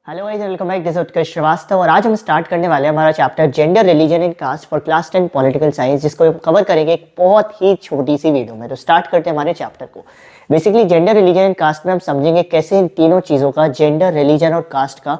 Hello guys, welcome back. This Utkarsh Srivastava और आज हम स्टार्ट करने वाले हैं हमारा chapter gender religion and caste for class 10 political science, जिसको कवर करेंगे एक बहुत ही छोटी सी वीडियो में। तो स्टार्ट करते हैं हमारे चैप्टर को। Basically gender religion and caste में हम समझेंगे कैसे इन तीनों चीज़ों का, जेंडर, रिलीजन और कास्ट का,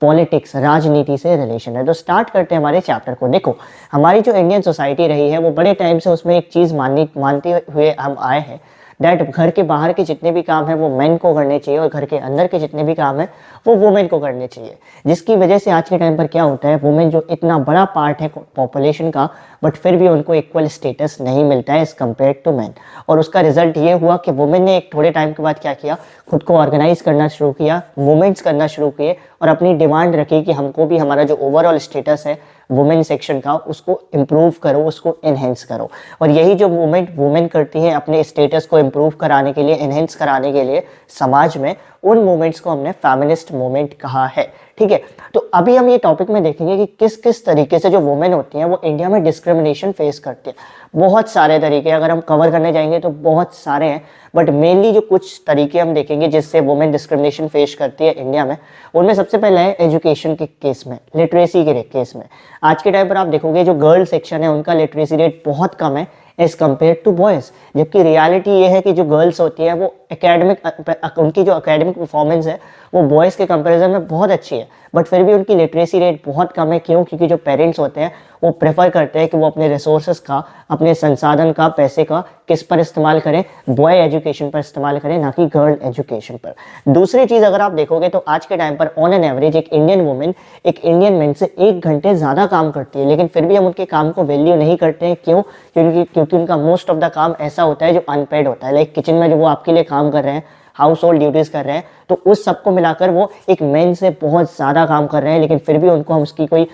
पॉलिटिक्स, राजनीति से रिलेशन है। तो स्टार्ट करते हैं हमारे चैप्टर को। देखो, हमारी जो इंडियन सोसाइटी रही है वो बड़े टाइम से उसमें एक चीज़ मानते हुए हम आए हैं दैट घर के बाहर के जितने भी काम है वो मेन को करने चाहिए और घर के अंदर के जितने भी काम है वो वुमेन को करने चाहिए। जिसकी वजह से आज के टाइम पर क्या होता है, वुमेन जो इतना बड़ा पार्ट है पॉपुलेशन का, बट फिर भी उनको इक्वल स्टेटस नहीं मिलता है एज कम्पेयर टू मैन। और उसका रिजल्ट ये हुआ कि वुमेन ने एक थोड़े टाइम के बाद क्या किया, खुद को ऑर्गेनाइज करना शुरू किया, मूवमेंट्स करना शुरू किए और अपनी डिमांड रखी कि हमको भी हमारा जो ओवरऑल स्टेटस है वुमेन सेक्शन का उसको इम्प्रूव करो, उसको इनहेंस करो। और यही जो मूवमेंट वुमेन करती है अपने स्टेटस को इम्प्रूव कराने के लिए, इनहेंस कराने के लिए समाज में, उन मूवमेंट्स को हमने फेमिनिस्ट मूवमेंट कहा है। ठीक है, तो अभी हम ये टॉपिक में देखेंगे कि किस किस तरीके से जो वुमेन होती हैं वो इंडिया में डिस्क्रिमिनेशन फेस करती है। बहुत सारे तरीके अगर हम कवर करने जाएंगे तो बहुत सारे हैं, बट मेनली जो कुछ तरीके हम देखेंगे जिससे वुमेन डिस्क्रिमिनेशन फेस करती है इंडिया में, उनमें सबसे पहले है एजुकेशन के केस में, लिटरेसी के केस में। आज के टाइम पर आप देखोगे जो गर्ल सेक्शन है उनका लिटरेसी रेट बहुत कम है एज कम्पेयर टू बॉयज़। जबकि रियलिटी ये है कि जो गर्ल्स होती हैं वो एकेडमिक, उनकी जो एकेडमिक परफॉर्मेंस है वो बॉयज़ के कंपैरिजन में बहुत अच्छी है, बट फिर भी उनकी लिटरेसी रेट बहुत कम है। क्यों? क्योंकि जो पेरेंट्स होते हैं वो प्रेफर करते हैं कि वो अपने रिसोर्सेज का, अपने संसाधन का, पैसे का किस पर इस्तेमाल करें, बॉय एजुकेशन पर इस्तेमाल करें, ना कि गर्ल एजुकेशन पर। दूसरी चीज़ अगर आप देखोगे तो आज के टाइम पर ऑन एन एवरेज एक इंडियन वुमेन एक इंडियन मैन से 1 घंटे ज़्यादा काम करती है, लेकिन फिर भी हम उनके काम को वैल्यू नहीं करते हैं। क्यों? क्योंकि उनका मोस्ट ऑफ द काम ऐसा होता है जो अनपेड होता है। लाइक किचन में जो वो आपके लिए काम कर रहे हैं, हाउस होल्ड ड्यूटीज कर रहे हैं, तो उस सबको मिलाकर वो एक मेन से बहुत ज़्यादा काम कर रहे हैं, लेकिन फिर भी उनको हम उसकी कोई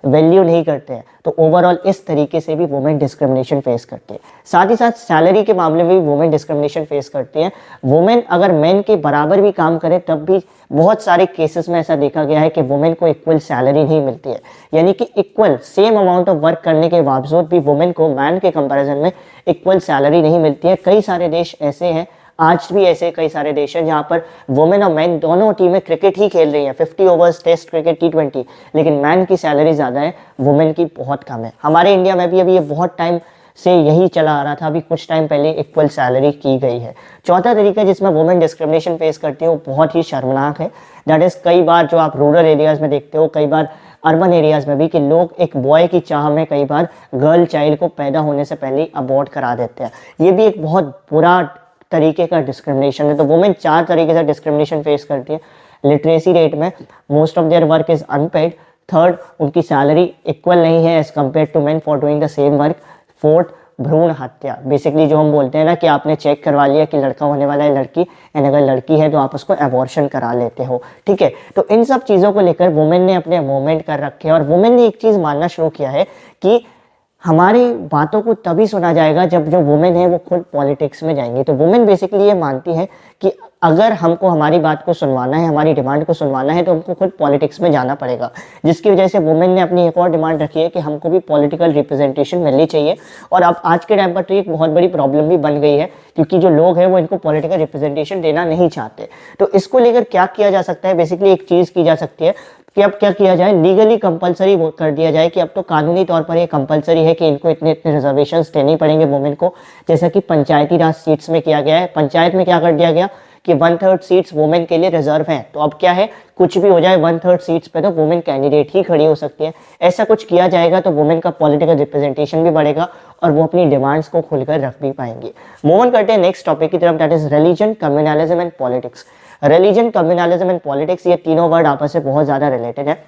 वैल्यू नहीं करते हैं। तो ओवरऑल इस तरीके से भी वुमेन डिस्क्रिमिनेशन फेस करती है। साथ ही साथ सैलरी के मामले में भी वुमेन डिस्क्रिमिनेशन फेस करती है। वुमेन अगर मेन के बराबर भी काम करे तब भी बहुत सारे केसेस में ऐसा देखा गया है कि वुमेन को इक्वल सैलरी नहीं मिलती है, यानी कि equal same amount of work करने के बावजूद भी वुमेन को मैन के कंपैरिजन में इक्वल सैलरी नहीं मिलती है। कई सारे देश ऐसे हैं, आज भी ऐसे कई सारे देश हैं जहां पर वुमेन और मैन दोनों टीमें क्रिकेट ही खेल रही हैं, 50 ओवर्स टेस्ट क्रिकेट, T20, लेकिन मैन की सैलरी ज़्यादा है, वुमेन की बहुत कम है। हमारे इंडिया में भी अभी ये बहुत टाइम से यही चला आ रहा था, अभी कुछ टाइम पहले इक्वल सैलरी की गई है। चौथा तरीका जिसमें वुमेन डिस्क्रिमिनेशन फेस करती है वो बहुत ही शर्मनाक है। दैट इज़, कई बार जो आप रूरल एरियाज़ में देखते हो, कई बार अर्बन एरियाज़ में भी, कि लोग एक बॉय की चाह में कई बार गर्ल चाइल्ड को पैदा होने से पहले ही अबॉर्ट करा देते हैं। ये भी एक बहुत बुरा तरीके का डिस्क्रिमिनेशन है। तो वुमेन 4 तरीके से डिस्क्रिमिनेशन फेस करती है। लिटरेसी रेट में most of their work is unpaid. Third, उनकी सैलरी इक्वल नहीं है as compare to man for doing the same work. Fourth, भ्रूण हत्या, बेसिकली जो हम बोलते हैं ना कि आपने चेक करवा लिया कि लड़का होने वाला है लड़की, एंड अगर लड़की है तो आप उसको एबॉर्शन करा लेते हो। ठीक है, तो इन सब चीज़ों को लेकर वुमेन ने अपने मूवमेंट कर रखे हैं और वुमेन ने एक चीज़ मानना शुरू किया है कि हमारी बातों को तभी सुना जाएगा जब जो वुमेन है वो खुद पॉलिटिक्स में जाएंगी। तो वुमेन बेसिकली ये मानती है कि अगर हमको हमारी बात को सुनवाना है, हमारी डिमांड को सुनवाना है, तो हमको खुद पॉलिटिक्स में जाना पड़ेगा। जिसकी वजह से वुमेन ने अपनी एक और डिमांड रखी है कि हमको भी पॉलिटिकल रिप्रेजेंटेशन मिलनी चाहिए। और अब आज के टाइम पर तो एक बहुत बड़ी प्रॉब्लम भी बन गई है, क्योंकि जो लोग हैं वो इनको पॉलिटिकल रिप्रेजेंटेशन देना नहीं चाहते। तो इसको लेकर क्या किया जा सकता है? बेसिकली एक चीज़ की जा सकती है कि अब क्या किया जाए, लीगली कंपलसरी कर दिया जाए कि अब तो कानूनी तौर पर ये कंपलसरी है कि इनको इतने इतने रिजर्वेशंस देने पड़ेंगे वुमेन को, जैसा कि पंचायती राज सीट्स में किया गया है। पंचायत में क्या कर दिया गया कि 1/3 सीट्स वुमेन के लिए रिजर्व हैं। तो अब क्या है, कुछ भी हो जाए 1/3 सीट्स पे तो वुमेन कैंडिडेट ही खड़ी हो सकती है। ऐसा कुछ किया जाएगा तो वुमेन का पॉलिटिकल रिप्रेजेंटेशन भी बढ़ेगा और वो अपनी डिमांड्स को खुलकर रख भी पाएंगे। मूव ऑन करते हैं नेक्स्ट टॉपिक की तरफ, that is religion, communalism and politics. Religion, communalism and politics, ये तीनों वर्ड आपस में बहुत ज़्यादा रिलेटेड है।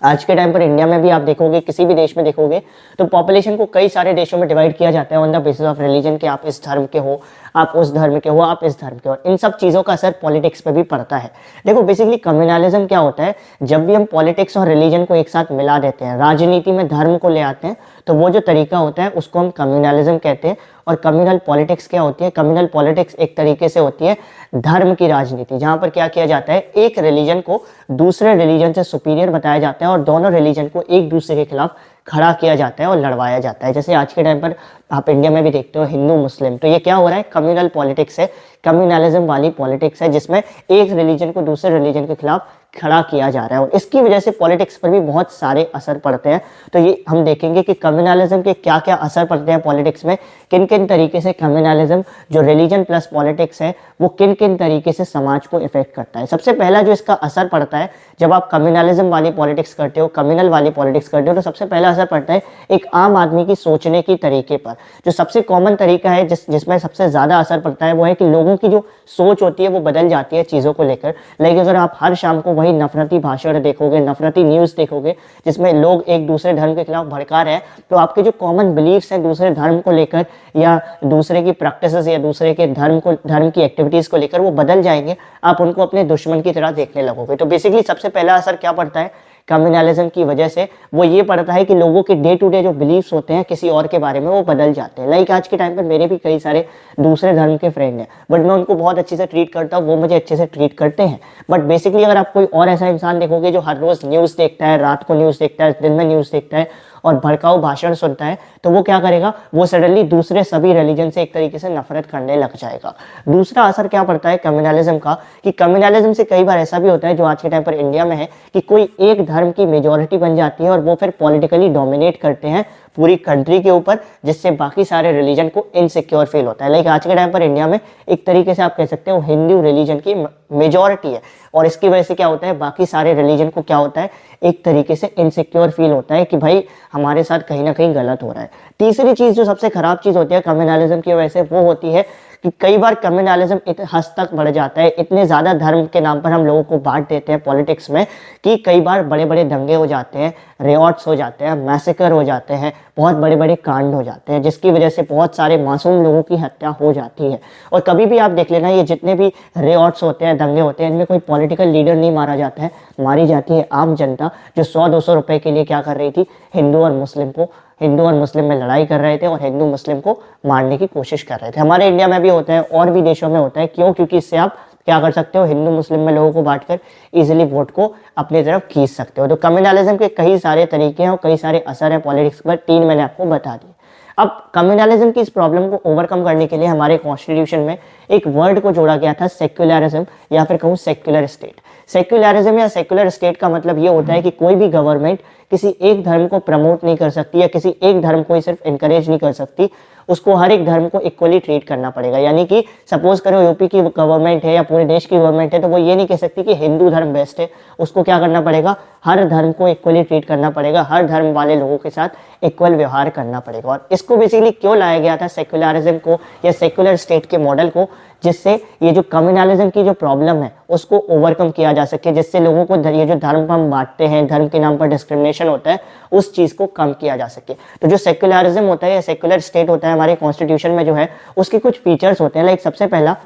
आज के टाइम पर इंडिया में भी आप देखोगे, किसी भी देश में देखोगे तो पॉपुलेशन को कई सारे देशों में डिवाइड किया जाता है on the basis of religion, कि आप इस धर्म के हो, आप उस धर्म के हो, आप इस धर्म के हो। इन सब चीज़ों का असर पॉलिटिक्स पे भी पड़ता है। देखो बेसिकली कम्युनलिज्म क्या होता है, जब भी हम पॉलिटिक्स और रिलीजन को एक साथ मिला देते हैं, राजनीति में धर्म को ले आते हैं, तो वो जो तरीका होता है उसको हम कम्युनलिज्म कहते हैं। और कम्युनल पॉलिटिक्स क्या होती है? कम्युनल पॉलिटिक्स एक तरीके से होती है धर्म की राजनीति, जहाँ पर क्या किया जाता है, एक रिलीजन को दूसरे रिलीजन से सुपीरियर बताया जाता है और दोनों रिलीजन को एक दूसरे के खिलाफ खड़ा किया जाता है और लड़वाया जाता है। जैसे आज के टाइम पर आप इंडिया में भी देखते हो हिंदू मुस्लिम, तो ये क्या हो रहा है, कम्युनल पॉलिटिक्स है, कम्युनलिज्म वाली पॉलिटिक्स है, जिसमें एक रिलीजन को दूसरे रिलीजन के खिलाफ खड़ा किया जा रहा है और इसकी वजह से पॉलिटिक्स पर भी बहुत सारे असर पड़ते हैं। तो ये हम देखेंगे कि कम्युनलिज्म के क्या क्या असर पड़ते हैं पॉलिटिक्स में, किन किन तरीके से कम्युनलिज्म जो रिलीजन प्लस पॉलिटिक्स है वो किन किन तरीके से समाज को इफेक्ट करता है। सबसे पहला जो इसका असर पड़ता है जब आप कम्युनलिज्म वाली पॉलिटिक्स करते हो, कम्युनल वाली पॉलिटिक्स करते हो, तो सबसे पहला असर पड़ता है एक आम आदमी की सोचने की तरीके पर। जो सबसे कॉमन तरीका है जिसमें सबसे ज़्यादा असर पड़ता है वो है कि लोगों की जो सोच होती है वो बदल जाती है चीज़ों को लेकर। लेकिन अगर आप हर शाम को वही नफरती भाषण देखोगे, नफरती न्यूज़ देखोगे जिसमें लोग एक दूसरे धर्म के खिलाफ भड़का रहे हैं, तो आपके जो कॉमन बिलीफ्स हैं दूसरे धर्म को लेकर या दूसरे की प्रैक्टिसेस या दूसरे के धर्म की एक्टिविटीज़ को लेकर वो बदल जाएंगे। आप उनको अपने दुश्मन की तरह देखने लगोगे। तो बेसिकली सबसे पहला असर क्या पड़ता है कम्युनलिज्म की वजह से, वो ये पड़ता है कि लोगों के डे टू डे जो बिलीफ्स होते हैं किसी और के बारे में वो बदल जाते हैं। लाइक आज के टाइम पर मेरे भी कई सारे दूसरे धर्म के फ्रेंड हैं, बट मैं उनको बहुत अच्छे से ट्रीट करता हूँ, वो मुझे अच्छे से ट्रीट करते हैं। बट बेसिकली अगर आप कोई और ऐसा इंसान देखोगे जो हर रोज़ न्यूज़ देखता है, रात को न्यूज़ देखता है, दिन में न्यूज़ देखता है और भड़काऊ भाषण सुनता है, तो वो क्या करेगा, वो सडनली दूसरे सभी रिलीजन से एक तरीके से नफरत करने लग जाएगा। दूसरा असर क्या पड़ता है कम्युनलिज्म का, कि कम्युनलिज्म से कई बार ऐसा भी होता है जो आज के टाइम पर इंडिया में है कि कोई एक धर्म की मेजॉरिटी बन जाती है और वो फिर पॉलिटिकली डोमिनेट करते हैं पूरी कंट्री के ऊपर, जिससे बाकी सारे रिलीजन को इनसिक्योर फील होता है। लाइक आज के टाइम पर इंडिया में एक तरीके से आप कह सकते हो हिंदू रिलीजन की मेजॉरिटी है और इसकी वजह से क्या होता है बाकी सारे रिलीजन को क्या होता है एक तरीके से इनसिक्योर फील होता है कि भाई हमारे साथ कहीं ना कहीं गलत हो रहा है। तीसरी चीज़ जो सबसे खराब चीज़ होती है कम्युनलिज्म की वजह से वो होती है कि कई बार कम्युनलिज्म इतने हद तक बढ़ जाता है, इतने ज़्यादा धर्म के नाम पर हम लोगों को बांट देते हैं पॉलिटिक्स में कि कई बार बड़े बड़े दंगे हो जाते हैं, रिवॉल्ट्स हो जाते हैं, मैसेकर हो जाते हैं, बहुत बड़े बड़े कांड हो जाते हैं, जिसकी वजह से बहुत सारे मासूम लोगों की हत्या हो जाती है। और कभी भी आप देख लेना ये जितने भी रिवॉल्ट्स होते हैं, दंगे होते हैं, इनमें कोई पॉलिटिकल लीडर नहीं मारा जाता है, मारी जाती है आम जनता जो 100-200 रुपए के लिए क्या कर रही थी, हिंदू और मुस्लिम में लड़ाई कर रहे थे और हिंदू मुस्लिम को मारने की कोशिश कर रहे थे। हमारे इंडिया में भी होता है और भी देशों में होता है। क्यों? क्योंकि इससे आप क्या कर सकते हो, हिंदू मुस्लिम में लोगों को बांटकर इजीली वोट को अपनी तरफ खींच सकते हो। तो कम्युनलिज्म के कई सारे तरीके हैं और कई सारे असर हैं पॉलिटिक्स पर, 3 मैंने आपको बता दिए। अब कम्युनलिज्म की इस प्रॉब्लम को ओवरकम करने के लिए हमारे कॉन्स्टिट्यूशन में एक वर्ड को जोड़ा गया था, सेक्युलरिज्म या फिर कहूँ सेक्युलर स्टेट। सेक्युलरिज्म या सेक्युलर स्टेट का मतलब ये होता है कि कोई भी गवर्नमेंट किसी एक धर्म को प्रमोट नहीं कर सकती या किसी एक धर्म को ही सिर्फ इनकरेज नहीं कर सकती, उसको हर एक धर्म को इक्वली ट्रीट करना पड़ेगा। यानी कि सपोज करो यूपी की गवर्नमेंट है या पूरे देश की गवर्नमेंट है, तो वो ये नहीं कह सकती कि हिंदू धर्म बेस्ट है, उसको क्या करना पड़ेगा, हर धर्म को इक्वली ट्रीट करना पड़ेगा, हर धर्म वाले लोगों के साथ इक्वल व्यवहार करना पड़ेगा। और इसको बेसिकली क्यों लाया गया था सेक्युलरिज्म को या सेक्युलर स्टेट के मॉडल को, जिससे ये जो कम्युनलिज्म की जो प्रॉब्लम है उसको ओवरकम किया जा सके, जिससे लोगों को ये जो धर्म हम बांटते हैं, धर्म के नाम पर डिस्क्रिमिनेशन होता है, उस चीज़ को कम किया जा सके। तो जो सेक्युलरिज्म होता है या सेक्युलर स्टेट होता है हमारे कॉन्स्टिट्यूशन में जो है उसके कुछ फीचर्स होते हैं। लाइक सबसे पहला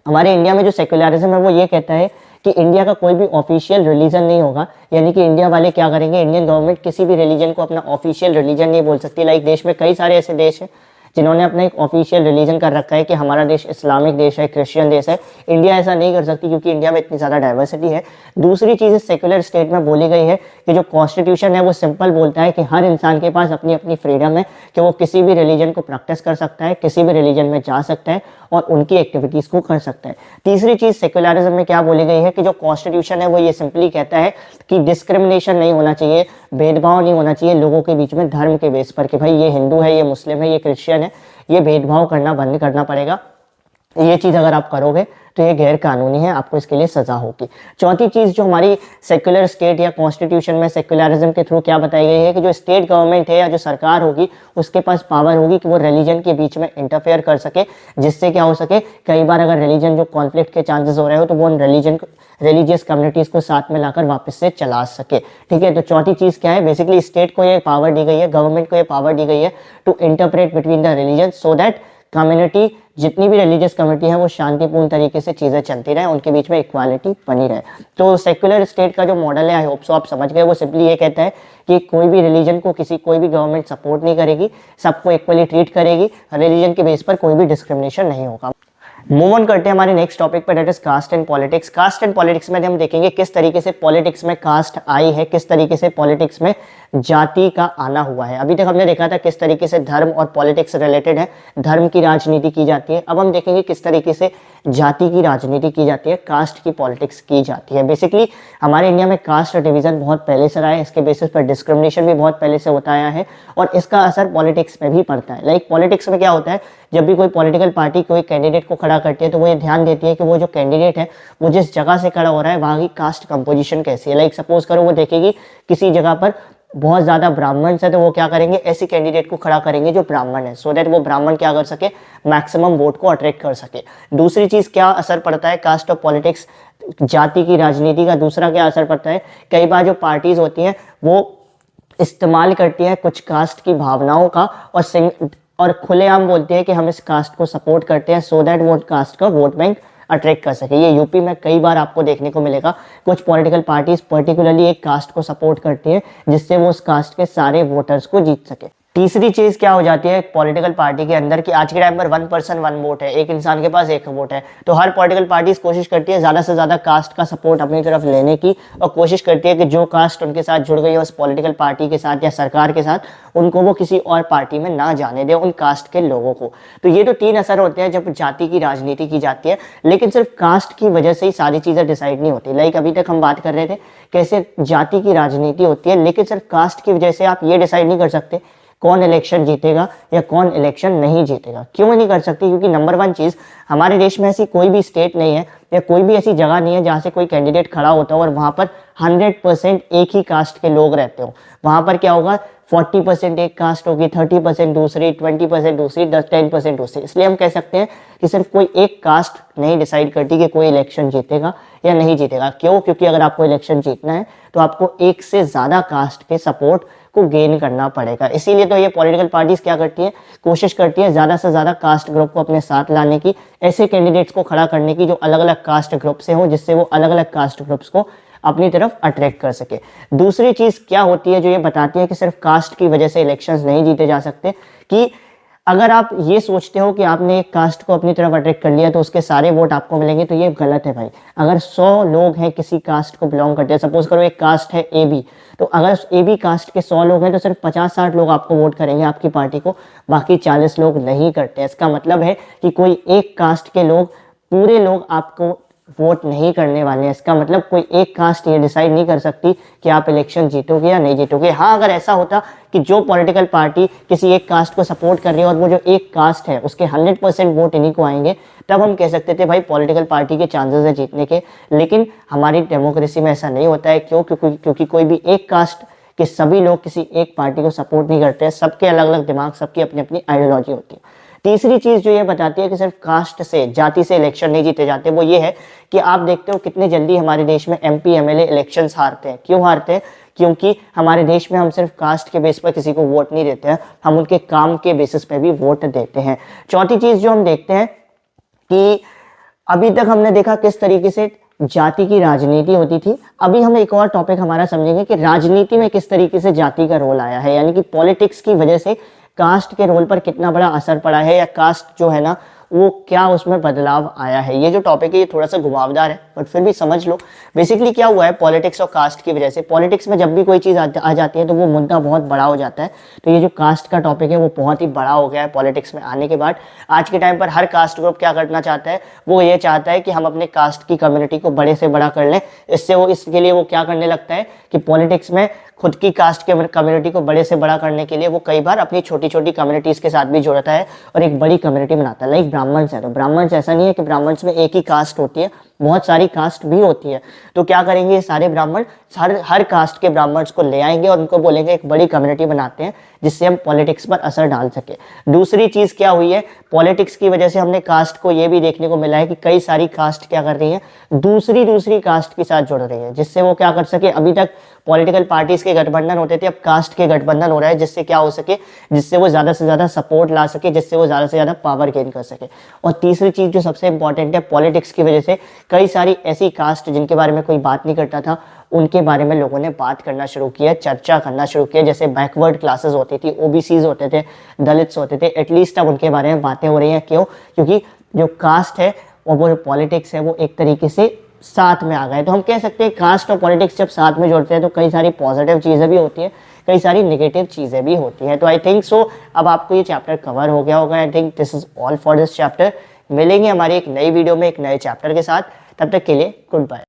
हमारे इंडिया में जो सेक्युलरिज्म है वो ये कहता है कि इंडिया का कोई भी ऑफिशियल रिलीजन नहीं होगा। यानी कि इंडिया वाले क्या करेंगे, इंडियन गवर्नमेंट किसी भी रिलीजन को अपना ऑफिशियल रिलीजन नहीं बोल सकती। लाइक देश में कई सारे ऐसे देश हैं जिन्होंने अपना एक ऑफिशियल रिलीजन कर रखा है कि हमारा देश इस्लामिक देश है, क्रिश्चियन देश है। इंडिया ऐसा नहीं कर सकती क्योंकि इंडिया में इतनी ज़्यादा डाइवर्सिटी है। दूसरी चीज़ सेक्युलर स्टेट में बोली गई है कि जो कॉन्स्टिट्यूशन है वो सिंपल बोलता है कि हर इंसान के पास अपनी अपनी फ्रीडम है कि वो किसी भी रिलीजन को प्रैक्टिस कर सकता है, किसी भी रिलीजन में जा सकता है और उनकी एक्टिविटीज़ को कर सकता है। तीसरी चीज़ सेक्युलरिज्म में क्या बोली गई है कि जो कॉन्स्टिट्यूशन है वो ये सिंपली कहता है कि डिस्क्रिमिनेशन नहीं होना चाहिए, भेदभाव नहीं होना चाहिए लोगों के बीच में धर्म के बेस पर कि भाई ये हिंदू है, ये मुस्लिम है, ये क्रिश्चियन है, ये भेदभाव करना बंद करना पड़ेगा। ये चीज़ अगर आप करोगे तो ये गैर कानूनी है, आपको इसके लिए सजा होगी। चौथी चीज़ जो हमारी सेक्युलर स्टेट या कॉन्स्टिट्यूशन में सेक्युलरिज्म के थ्रू क्या बताई गई है कि जो स्टेट गवर्नमेंट है या जो सरकार होगी उसके पास पावर होगी कि वो रिलीजन के बीच में इंटरफेयर कर सके, जिससे क्या हो सके, कई बार अगर रिलीजन जो कॉन्फ्लिक्ट के चांसेस हो रहे हो तो वो उन रिलीजियस कम्युनिटीज़ को साथ में लाकर वापस से चला सके। ठीक है, तो चौथी चीज़ क्या है, बेसिकली स्टेट को ये पावर दी गई है, गवर्नमेंट को ये पावर दी गई है to interpret between the religion so that community, जितनी भी रिलीजियस कम्युनिटी है वो शांतिपूर्ण तरीके से चीज़ें चलती रहे, उनके बीच में इक्वालिटी बनी रहे। तो सेक्युलर स्टेट का जो मॉडल है, आई होप सो आप समझ गए, वो सिंपली ये कहता है कि कोई भी रिलीजन को कोई भी गवर्नमेंट सपोर्ट नहीं करेगी, सबको इक्वली ट्रीट करेगी, रिलीजन के बेस पर कोई भी डिस्क्रिमिनेशन नहीं होगा। मूव ऑन करते हैं हमारे नेक्स्ट टॉपिक पर, that is caste and politics. Caste and politics में हम देखेंगे किस तरीके से पॉलिटिक्स में कास्ट आई है, किस तरीके से पॉलिटिक्स में जाति का आना हुआ है। अभी तक हमने देखा था किस तरीके से धर्म और पॉलिटिक्स रिलेटेड है, धर्म की राजनीति की जाती है। अब हम देखेंगे किस तरीके से जाति की राजनीति की जाती है, कास्ट की पॉलिटिक्स की जाती है। बेसिकली हमारे इंडिया में कास्ट डिवीजन बहुत पहले से रहा है, इसके बेसिस पर डिस्क्रिमिनेशन भी बहुत पहले से होता आया है और इसका असर पॉलिटिक्स में भी पड़ता है। लाइक पॉलिटिक्स में क्या होता है, जब भी कोई पॉलिटिकल पार्टी कोई कैंडिडेट को खड़ा करती है तो वो ये ध्यान देती है कि वो जो कैंडिडेट है वो जिस जगह से खड़ा हो रहा है वहाँ की कास्ट कंपोजिशन कैसी है। लाइक सपोज करो वो देखेगी किसी जगह पर बहुत ज्यादा ब्राह्मण है तो वो क्या करेंगे, ऐसी कैंडिडेट को खड़ा करेंगे जो ब्राह्मण है, सो दैट वो ब्राह्मण क्या कर सके, मैक्सिमम वोट को अट्रैक्ट कर सके। दूसरी चीज क्या असर पड़ता है कास्ट और पॉलिटिक्स जाति की राजनीति का, दूसरा क्या असर पड़ता है, कई बार जो पार्टीज होती हैं वो इस्तेमाल करती हैं कुछ कास्ट की भावनाओं का और खुलेआम बोलती है कि हम इस कास्ट को सपोर्ट करते हैं सो दैट वो कास्ट का वोट बैंक अट्रैक्ट कर सके। ये यूपी में कई बार आपको देखने को मिलेगा, कुछ पॉलिटिकल पार्टीज पर्टिकुलरली एक कास्ट को सपोर्ट करती है जिससे वो उस कास्ट के सारे वोटर्स को जीत सके। तीसरी चीज क्या हो जाती है पॉलिटिकल पार्टी के अंदर कि आज के टाइम पर 1 पर्सन 1 वोट है, एक इंसान के पास एक वोट है, तो हर पॉलिटिकल पार्टी कोशिश करती है ज्यादा से ज्यादा कास्ट का सपोर्ट अपनी तरफ लेने की और कोशिश करती है कि जो कास्ट उनके साथ जुड़ गई है उस पॉलिटिकल पार्टी के साथ या सरकार के साथ, उनको वो किसी और पार्टी में ना जाने दे उन कास्ट के लोगों को। तो ये तो 3 असर होते हैं जब जाति की राजनीति की जाती है, लेकिन सिर्फ कास्ट की वजह से ही सारी चीजें डिसाइड नहीं होती। लाइक अभी तक हम बात कर रहे थे कैसे जाति की राजनीति होती है, लेकिन सिर्फ कास्ट की वजह से आप ये डिसाइड नहीं कर सकते कौन इलेक्शन जीतेगा या कौन इलेक्शन नहीं जीतेगा। क्यों नहीं कर सकते, क्योंकि नंबर 1 चीज, हमारे देश में ऐसी कोई भी स्टेट नहीं है या कोई भी ऐसी जगह नहीं है जहां से कोई कैंडिडेट खड़ा होता हो और वहां पर 100% एक ही कास्ट के लोग रहते हो। वहां पर क्या होगा, 40% एक कास्ट होगी, 30% दूसरी, 20% दूसरी, 10% दूसरी। इसलिए हम कह सकते हैं कि सिर्फ कोई एक कास्ट नहीं डिसाइड करती कि कोई इलेक्शन जीतेगा या नहीं जीतेगा। क्यों, क्योंकि अगर आपको इलेक्शन जीतना है तो आपको एक से ज्यादा कास्ट के सपोर्ट को गेन करना पड़ेगा। इसीलिए तो ये पॉलिटिकल पार्टीज क्या करती हैं, कोशिश करती है ज्यादा से ज्यादा कास्ट ग्रुप को अपने साथ लाने की, ऐसे कैंडिडेट्स को खड़ा करने की जो अलग अलग कास्ट ग्रुप से हो, जिससे वो अलग अलग कास्ट ग्रुप्स को अपनी तरफ अट्रैक्ट कर सके। दूसरी चीज क्या होती है जो ये बताती है कि सिर्फ कास्ट की वजह से इलेक्शंस नहीं जीते जा सकते, कि अगर आप ये सोचते हो कि आपने एक कास्ट को अपनी तरफ अट्रैक्ट कर लिया तो उसके सारे वोट आपको मिलेंगे, तो ये गलत है भाई। अगर 100 लोग हैं किसी कास्ट को बिलोंग करते हैं, सपोज करो एक कास्ट है AB, तो अगर AB कास्ट के 100 लोग हैं तो सिर्फ 50-60 लोग आपको वोट करेंगे आपकी पार्टी को, बाकी 40 लोग नहीं करते। इसका मतलब है कि कोई एक कास्ट के लोग, पूरे लोग आपको वोट नहीं करने वाले हैं। इसका मतलब कोई एक कास्ट ये डिसाइड नहीं कर सकती कि आप इलेक्शन जीतोगे या नहीं जीतोगे। हाँ, अगर ऐसा होता कि जो पॉलिटिकल पार्टी किसी एक कास्ट को सपोर्ट कर रही है और वो जो एक कास्ट है उसके 100% वोट इन्हीं को आएंगे, तब हम कह सकते थे भाई पॉलिटिकल पार्टी के चांसेस है जीतने के। लेकिन हमारी डेमोक्रेसी में ऐसा नहीं होता है। क्यों? क्योंकि कोई भी एक कास्ट के सभी लोग किसी एक पार्टी को सपोर्ट नहीं करते हैं। सबके अलग अलग दिमाग, सबकी अपनी अपनी आइडियोलॉजी होती है। तीसरी चीज जो ये बताती है कि सिर्फ कास्ट से, जाति से इलेक्शन नहीं जीते जाते, वो ये है कि आप देखते हो कितने जल्दी हमारे देश में MP MLA इलेक्शंस हारते हैं। क्यों हारते हैं? क्योंकि हमारे देश में हम सिर्फ कास्ट के बेस पर किसी को वोट नहीं देते हैं, हम उनके काम के बेसिस पे भी वोट देते हैं। चौथी चीज जो हम देखते हैं कि अभी तक हमने देखा किस तरीके से जाति की राजनीति होती थी। अभी हम एक और टॉपिक हमारा समझेंगे कि राजनीति में किस तरीके से जाति का रोल आया है, यानी कि पॉलिटिक्स की वजह से कास्ट के रोल पर कितना बड़ा असर पड़ा है, या कास्ट जो है ना वो क्या उसमें बदलाव आया है। ये जो टॉपिक है ये थोड़ा सा घुमावदार है बट फिर भी समझ लो। बेसिकली क्या हुआ है पॉलिटिक्स और कास्ट की वजह से, पॉलिटिक्स में जब भी कोई चीज़ आ जाती है तो वो मुद्दा बहुत बड़ा हो जाता है। तो ये जो कास्ट का टॉपिक है वो बहुत ही बड़ा हो गया है पॉलिटिक्स में आने के बाद। आज के टाइम पर हर कास्ट ग्रुप क्या करना चाहता है, वो ये चाहता है कि हम अपने कास्ट की कम्युनिटी को बड़े से बड़ा कर लें। इसके लिए वो क्या करने लगता है कि पॉलिटिक्स में खुद की कास्ट के कम्युनिटी को बड़े से बड़ा करने के लिए वो कई बार अपनी छोटी छोटी कम्युनिटीज के साथ भी जुड़ता है और एक बड़ी कम्युनिटी बनाता है। लाइक ब्राह्मण्स है, तो ब्राह्मण्स ऐसा नहीं है कि ब्राह्मण्स में एक ही कास्ट होती है, बहुत सारी कास्ट भी होती है। तो क्या करेंगे ये सारे ब्राह्मण, हर कास्ट के ब्राह्मण्स को ले आएंगे और उनको बोलेंगे एक बड़ी कम्युनिटी बनाते हैं जिससे हम पॉलिटिक्स पर असर डाल सके। दूसरी चीज क्या हुई है, पॉलिटिक्स की वजह से हमने कास्ट को ये भी देखने को मिला है कि कई सारी कास्ट क्या कर रही है, दूसरी कास्ट के साथ जुड़ रही है जिससे वो क्या कर सके। अभी तक पॉलिटिकल पार्टीज के गठबंधन होते थे, अब कास्ट के गठबंधन हो रहा है जिससे क्या हो सके, जिससे वो ज्यादा से ज्यादा सपोर्ट ला सके, जिससे वो ज्यादा से ज्यादा पावर गेन कर सके। और तीसरी चीज जो सबसे इंपॉर्टेंट है, पॉलिटिक्स की वजह से कई सारी ऐसी कास्ट जिनके बारे में कोई बात नहीं करता था उनके बारे में लोगों ने बात करना शुरू किया, चर्चा करना शुरू किया। जैसे बैकवर्ड क्लासेस होती थी, OBCs होते थे, दलित्स होते थे, एटलीस्ट अब उनके बारे में बातें हो रही हैं। क्यों? क्योंकि जो कास्ट है और वो पॉलिटिक्स है वो एक तरीके से साथ में आ गए। तो हम कह सकते हैं कास्ट और पॉलिटिक्स जब साथ में जुड़ते हैं तो कई सारी पॉजिटिव चीज़ें भी होती है, कई सारी नेगेटिव चीज़ें भी होती हैं। तो आई थिंक सो अब आपको ये चैप्टर कवर हो गया होगा। I think this is all for this chapter. मिलेंगे हमारी एक नई वीडियो में एक नए चैप्टर के साथ, तब तक के लिए गुड बाय।